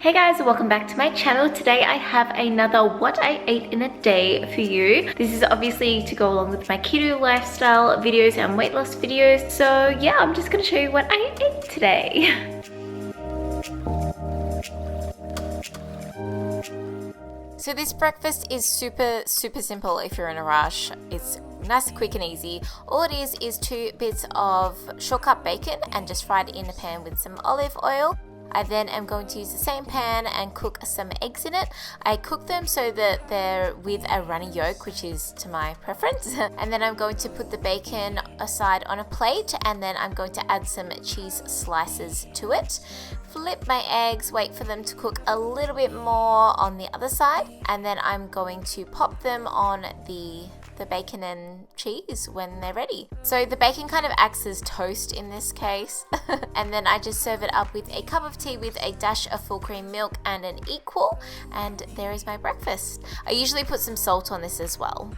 Hey guys, welcome back to my channel. Today I have another what I ate in a day for you. This is obviously to go along with my keto lifestyle videos and weight loss videos. So yeah, I'm just gonna show you what I ate today. So this breakfast is super simple if you're in a rush. It's nice, quick and easy. All it is 2 bits of shortcut bacon and just fried in a pan with some olive oil. I then am going to use the same pan and cook some eggs in it. I cook them so that they're with a runny yolk, which is to my preference. And then I'm going to put the bacon aside on a plate, and then I'm going to add some cheese slices to it. Flip my eggs, wait for them to cook a little bit more on the other side, and then I'm going to pop them on the bacon and cheese when they're ready. So the bacon kind of acts as toast in this case. And then I just serve it up with a cup of tea with a dash of full cream milk and an equal, and there is my breakfast. I usually put some salt on this as well.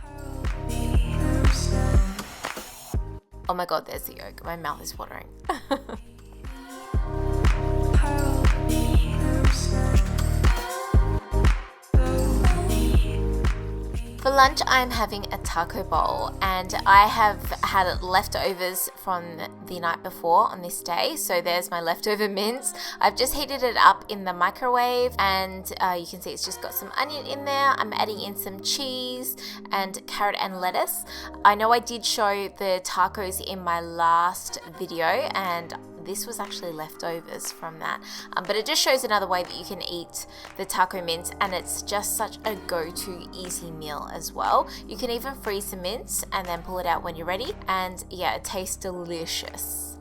Oh my god, there's the yolk. My mouth is watering. For lunch, I'm having a taco bowl, and I have had leftovers from the night before on this day. So there's my leftover mince. I've just heated it up in the microwave, and you can see it's just got some onion in there. I'm adding in some cheese and carrot and lettuce. I know I did show the tacos in my last video, and this was actually leftovers from that, but it just shows another way that you can eat the taco mince, and it's just such a go-to easy meal as well. You can even freeze the mince and then pull it out when you're ready, and yeah, it tastes delicious.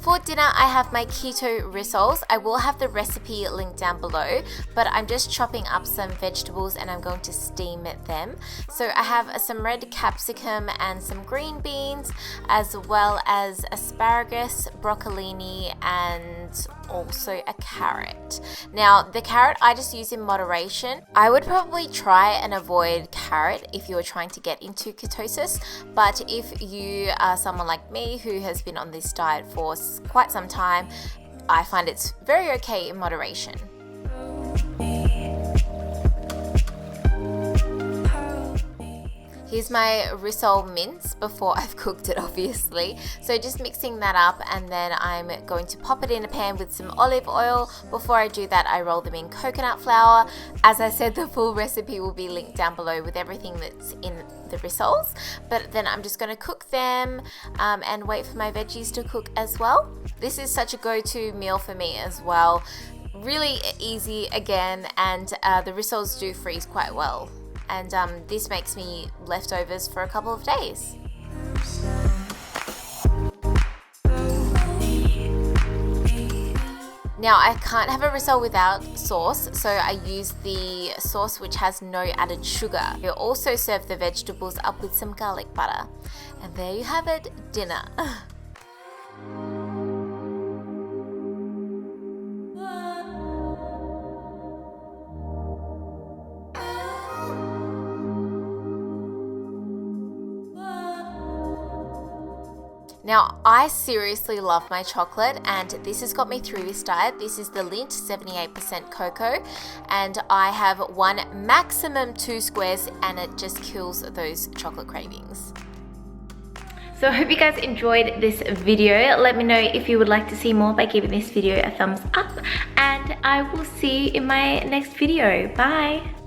For dinner, I have my keto rissoles. I will have the recipe linked down below, but I'm just chopping up some vegetables and I'm going to steam them. So I have some red capsicum and some green beans, as well as asparagus, broccolini, and also a carrot. Now, the carrot I just use in moderation. I would probably try and avoid carrot if you're trying to get into ketosis, but if you are someone like me who has been on this diet for quite some time, I find it's very okay in moderation. Here's my rissole mince before I've cooked it, obviously. So just mixing that up, and then I'm going to pop it in a pan with some olive oil. Before I do that, I roll them in coconut flour. As I said, the full recipe will be linked down below with everything that's in the rissoles. But then I'm just going to cook them and wait for my veggies to cook as well. This is such a go-to meal for me as well. Really easy again, and the rissoles do freeze quite well. And this makes me leftovers for a couple of days. Now, I can't have a rissole without sauce, so I use the sauce which has no added sugar. You'll also serve the vegetables up with some garlic butter. And there you have it, dinner. Now, I seriously love my chocolate, and this has got me through this diet. This is the Lindt 78% cocoa, and I have one, maximum 2 squares, and it just kills those chocolate cravings. So I hope you guys enjoyed this video. Let me know if you would like to see more by giving this video a thumbs up, and I will see you in my next video. Bye!